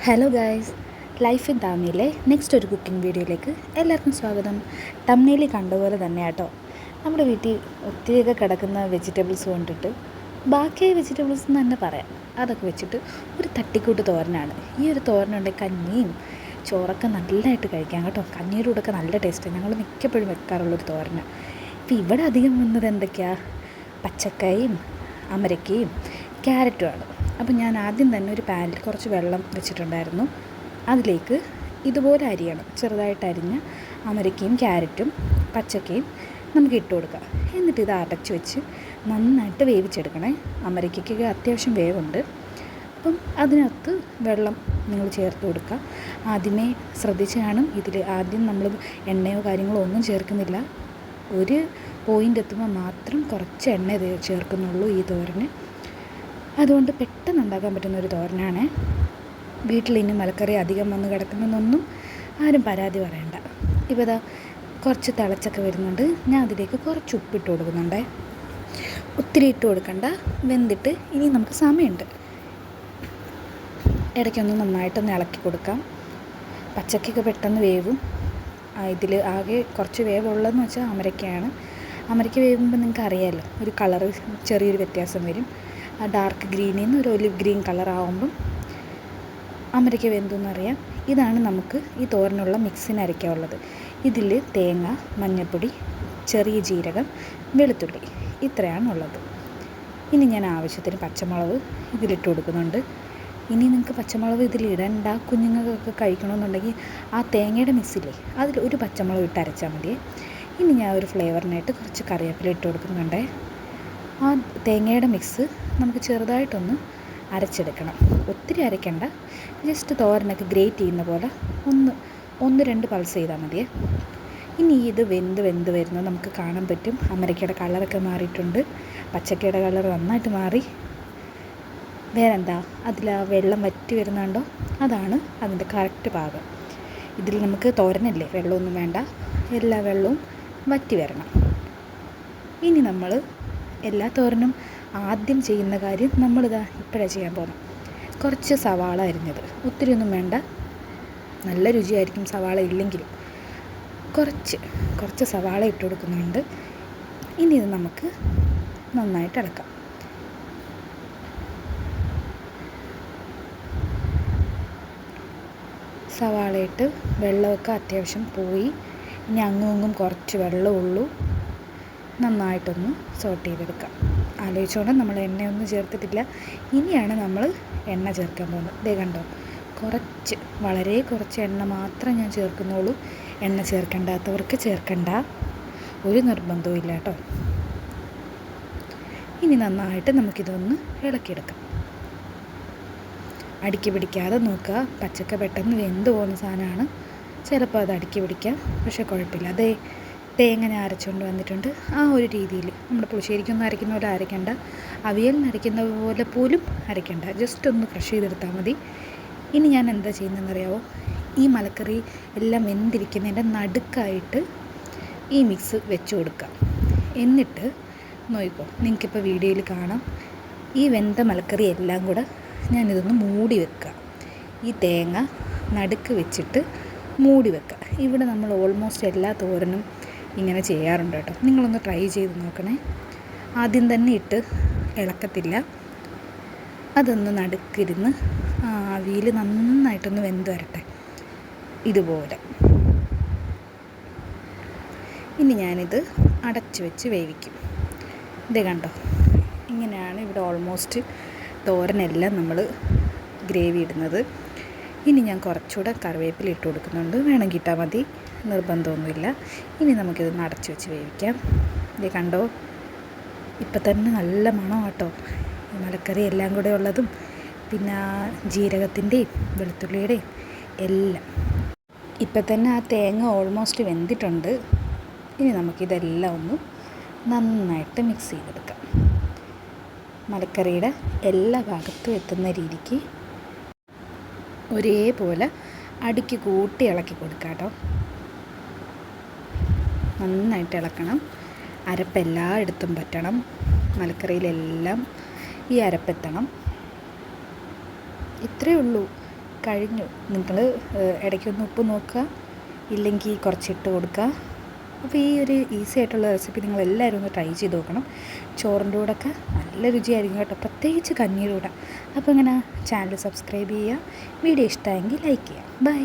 Hello guys, life in താമയിലെ next ഒരു cooking വീഡിയോയിലേക്ക് എല്ലാവർക്കും സ്വാഗതം. തമ്മനയിൽ കണ്ടപോലെ തന്നെ കേട്ടോ, നമ്മുടെ വീട്ടിൽ ഒത്തിരിയൊക്കെ കിടക്കുന്ന വെജിറ്റബിൾസ് കൊണ്ടിട്ട് ബാക്കിയായ വെജിറ്റബിൾസ് എന്ന് തന്നെ പറയാം, അതൊക്കെ വെച്ചിട്ട് ഒരു തട്ടിക്കൂട്ട് തോരനാണ്. ഈ ഒരു തോരനുണ്ടെങ്കിൽ കഞ്ഞിയും ചോറൊക്കെ നല്ലതായിട്ട് കഴിക്കാം കേട്ടോ. കഞ്ഞിയുടെ കൂടെയൊക്കെ നല്ല ടേസ്റ്റ്. ഞങ്ങൾ മിക്കപ്പോഴും വെക്കാറുള്ളൊരു തോരനാണ്. ഇപ്പോൾ ഇവിടെ അധികം വന്നത് എന്തൊക്കെയാണ്, പച്ചക്കായും അമരക്കയും ക്യാരറ്റുമാണ്. അപ്പം ഞാൻ ആദ്യം തന്നെ ഒരു പാനിൽ കുറച്ച് വെള്ളം വെച്ചിട്ടുണ്ടായിരുന്നു. അതിലേക്ക് ഇതുപോലെ അരിയണം, ചെറുതായിട്ട് അരിഞ്ഞ അമരക്കയും ക്യാരറ്റും പച്ചക്കയും നമുക്ക് ഇട്ട് കൊടുക്കാം. എന്നിട്ട് ഇത് അടച്ച് വെച്ച് നന്നായിട്ട് വേവിച്ചെടുക്കണേ. അമരക്കയ്ക്ക് അത്യാവശ്യം വേവുണ്ട്. അപ്പം അതിനകത്ത് വെള്ളം നിങ്ങൾ ചേർത്ത് കൊടുക്കുക. ആദ്യമേ ശ്രദ്ധിച്ച് കാണും, ഇതിൽ ആദ്യം നമ്മൾ എണ്ണയോ കാര്യങ്ങളോ ഒന്നും ചേർക്കുന്നില്ല. ഒരു പോയിൻ്റ് എത്തുമ്പോൾ മാത്രം കുറച്ച് എണ്ണ ചേർക്കുന്നുള്ളൂ ഈ തോരന്. അതുകൊണ്ട് പെട്ടെന്ന് ഉണ്ടാക്കാൻ പറ്റുന്നൊരു തോരനാണ്. വീട്ടിലിനി മലക്കറി അധികം വന്ന് കിടക്കുന്നതൊന്നും ആരും പരാതി പറയണ്ട. ഇപ്പോൾ ഇതാ കുറച്ച് തിളച്ചൊക്കെ വരുന്നുണ്ട്. ഞാൻ അതിലേക്ക് കുറച്ച് ഉപ്പിട്ട് കൊടുക്കുന്നുണ്ട്. ഒത്തിരി ഇട്ട് കൊടുക്കണ്ട, വെന്തിട്ട് ഇനി നമുക്ക് സമയമുണ്ട്. ഇടയ്ക്കൊന്ന് നന്നായിട്ടൊന്ന് ഇളക്കി കൊടുക്കാം. പച്ചക്കൊക്കെ പെട്ടെന്ന് വേവും. ഇതിൽ ആകെ കുറച്ച് വേവുള്ളതെന്ന് വെച്ചാൽ അമരക്കയാണ്. അമരക്ക വേവുമ്പോൾ നിങ്ങൾക്ക് അറിയാമല്ലോ, ഒരു കളറ് ചെറിയൊരു വ്യത്യാസം വരും. ആ ഡാർക്ക് ഗ്രീനിൽ നിന്ന് ഒരു ഒലിവ് ഗ്രീൻ കളറാകുമ്പം അമരക്ക വെന്തെന്നറിയാം. ഇതാണ് നമുക്ക് ഈ തോരനുള്ള മിക്സിന് അരയ്ക്കാനുള്ളത്. ഇതിൽ തേങ്ങ, മഞ്ഞൾപ്പൊടി, ചെറിയ ജീരകം, വെളുത്തുള്ളി, ഇത്രയാണുള്ളത്. ഇനി ഞാൻ ആവശ്യത്തിന് പച്ചമുളക് ഇതിലിട്ട് കൊടുക്കുന്നുണ്ട്. ഇനി നിങ്ങൾക്ക് പച്ചമുളക് ഇതിലിടണ്ട, കുഞ്ഞുങ്ങൾക്കൊക്കെ കഴിക്കണമെന്നുണ്ടെങ്കിൽ ആ തേങ്ങയുടെ മിക്സില്ലേ, അതിൽ ഒരു പച്ചമുളക് ഇട്ട് അരച്ചാൽ മതിയേ. ഇനി ഞാൻ ഒരു ഫ്ലേവറിനായിട്ട് കുറച്ച് കറിവേപ്പില ഇട്ട് കൊടുക്കുന്നുണ്ട്. ആ തേങ്ങയുടെ മിക്സ് നമുക്ക് ചെറുതായിട്ടൊന്ന് അരച്ചെടുക്കണം. ഒത്തിരി അരയ്ക്കണ്ട, ജസ്റ്റ് തോരനൊക്കെ ഗ്രേറ്റ് ചെയ്യുന്ന പോലെ ഒന്ന് രണ്ട് പൾസ് ചെയ്താൽ മതിയേ. ഇനി ഇത് വെന്ത് വരുന്നത് നമുക്ക് കാണാൻ പറ്റും. അമരക്കയുടെ കളറൊക്കെ മാറിയിട്ടുണ്ട്, പച്ചക്കയുടെ കളർ നന്നായിട്ട് മാറി. വേറെന്താ, അതിൽ ആ വെള്ളം വറ്റി വരുന്നുണ്ടോ, അതാണ് അതിൻ്റെ കറക്റ്റ് പാകം. ഇതിൽ നമുക്ക് തോരനല്ലേ, വെള്ളമൊന്നും വേണ്ട, എല്ലാ വെള്ളവും വറ്റി വരണം. ഇനി നമ്മൾ എല്ലാ തോരനും ആദ്യം ചെയ്യുന്ന കാര്യം നമ്മളിതാ ഇപ്പോഴാണ് ചെയ്യാൻ പോകുന്നത്. കുറച്ച് സവാള അരിഞ്ഞത്, ഒത്തിരി ഒന്നും വേണ്ട, നല്ല രുചിയായിരിക്കും സവാള ഇല്ലെങ്കിലും. കുറച്ച് സവാള ഇട്ട് കൊടുക്കുന്നുണ്ട്. ഇനി ഇത് നമുക്ക് നന്നായിട്ട് ഇളക്കാം. സവാളയിട്ട് വെള്ളമൊക്കെ അത്യാവശ്യം പോയി. ഇനി അങ്ങും കുറച്ച് വെള്ളമുള്ളൂ. നന്നായിട്ടൊന്ന് സോട്ട് ചെയ്തെടുക്കാം. ആലോചിച്ചോണം, നമ്മൾ എണ്ണയൊന്നും ചേർത്തിട്ടില്ല. ഇനിയാണ് നമ്മൾ എണ്ണ ചേർക്കാൻ പോകുന്നത്. ദേ കണ്ടോ, വളരെ കുറച്ച് എണ്ണ മാത്രമേ ഞാൻ ചേർക്കുന്നുള്ളൂ. എണ്ണ ചേർക്കേണ്ടാത്തവർക്ക് ചേർക്കണ്ട, ഒരു നിർബന്ധവും ഇല്ല കേട്ടോ. ഇനി നന്നായിട്ട് നമുക്കിതൊന്ന് ഇളക്കിയെടുക്കാം. അടുക്കി പിടിക്കാതെ നോക്കുക. പച്ചക്ക പെട്ടെന്ന് വെന്ത് പോകുന്ന സാധനമാണ്. ചിലപ്പോൾ അത് അടുക്കി പിടിക്കാം, പക്ഷേ കുഴപ്പമില്ല. അതേ തേങ്ങ ഞാൻ അരച്ചുകൊണ്ട് വന്നിട്ടുണ്ട്. ആ ഒരു രീതിയിൽ നമ്മുടെ പുളിശ്ശേരിക്കൊന്നും അരയ്ക്കുന്ന പോലെ അരയ്ക്കണ്ട, അവിയലിന് അരയ്ക്കുന്ന പോലെ പോലും അരയ്ക്കണ്ട, ജസ്റ്റ് ഒന്ന് ക്രഷ് ചെയ്തെടുത്താൽ മതി. ഇനി ഞാൻ എന്താ ചെയ്യുന്നതെന്നറിയാമോ, ഈ മലക്കറി എല്ലാം വെന്തിരിക്കുന്നതിൻ്റെ നടുക്കായിട്ട് ഈ മിക്സ് വെച്ച് കൊടുക്കുക. എന്നിട്ട് നോക്കിക്കോ, നിങ്ങൾക്കിപ്പോൾ വീഡിയോയിൽ കാണാം, ഈ വെന്ത മലക്കറി എല്ലാം കൂടെ ഞാനിതൊന്ന് മൂടി വെക്കുക. ഈ തേങ്ങ നടുക്ക് വെച്ചിട്ട് മൂടി വെക്കുക. ഇവിടെ നമ്മൾ ഓൾമോസ്റ്റ് എല്ലാ തോരനും ഇങ്ങനെ ചെയ്യാറുണ്ട് കേട്ടോ. നിങ്ങളൊന്ന് ട്രൈ ചെയ്ത് നോക്കണേ. ആദ്യം തന്നെ ഇട്ട് ഇളക്കത്തില്ല, അതൊന്ന് നടുക്കിരുന്ന് ആവിയിൽ നന്നായിട്ടൊന്ന് വെന്ത് വരട്ടെ ഇതുപോലെ. ഇനി ഞാനിത് അടച്ച് വെച്ച് വേവിക്കും. ഇത് കണ്ടോ, ഇങ്ങനെയാണ് ഇവിടെ ഓൾമോസ്റ്റ് തോരനെല്ലാം നമ്മൾ ഗ്രേവി ഇടുന്നത്. ഇനി ഞാൻ കുറച്ചുകൂടെ കറിവേപ്പില ഇട്ട് കൊടുക്കുന്നുണ്ട്, വേണമെങ്കിൽ ഇട്ടാൽ മതി, നിർബന്ധമൊന്നുമില്ല. ഇനി നമുക്കിത് അടച്ച് വെച്ച് വേവിക്കാം. ഇത് കണ്ടോ, ഇപ്പം തന്നെ നല്ല മണം കേട്ടോ, ഈ മലക്കറി എല്ലാം കൂടെ ഉള്ളതും പിന്നെ ജീരകത്തിൻ്റെയും വെളുത്തുള്ളിയുടെയും എല്ലാം. ഇപ്പം തന്നെ ആ തേങ്ങ ഓൾമോസ്റ്റ് വെന്തിട്ടുണ്ട്. ഇനി നമുക്കിതെല്ലാം ഒന്ന് നന്നായിട്ട് മിക്സ് ചെയ്തെടുക്കാം. മലക്കറിയുടെ എല്ലാ ഭാഗത്തും എത്തുന്ന രീതിക്ക് ഒരേപോലെ അടുക്കി കൂട്ടി ഇളക്കി കൊടുക്കാം കേട്ടോ. നന്നായിട്ട് ഇളക്കണം. അരപ്പ് എല്ലായിടത്തും പറ്റണം, മലക്കറിയിലെല്ലാം ഈ അരപ്പെത്തണം. ഇത്രയേ ഉള്ളൂ. കഴിഞ്ഞു. നിങ്ങൾ ഇടയ്ക്കൊന്ന് ഉപ്പ് നോക്കുക, ഇല്ലെങ്കിൽ കുറച്ചിട്ട് കൊടുക്കുക. അപ്പോൾ ഈ ഒരു ഈസി ആയിട്ടുള്ള റെസിപ്പി നിങ്ങളെല്ലാവരും ഒന്ന് ട്രൈ ചെയ്ത് നോക്കണം. ചോറിൻ്റെ കൂടെയൊക്കെ നല്ല രുചിയായിരിക്കും കേട്ടോ, പ്രത്യേകിച്ച് കഞ്ഞിയുടെ കൂടെ. അപ്പോൾ ഇങ്ങനെ ചാനൽ സബ്സ്ക്രൈബ് ചെയ്യുക, വീഡിയോ ഇഷ്ടമായെങ്കിൽ ലൈക്ക് ചെയ്യുക. ബൈ.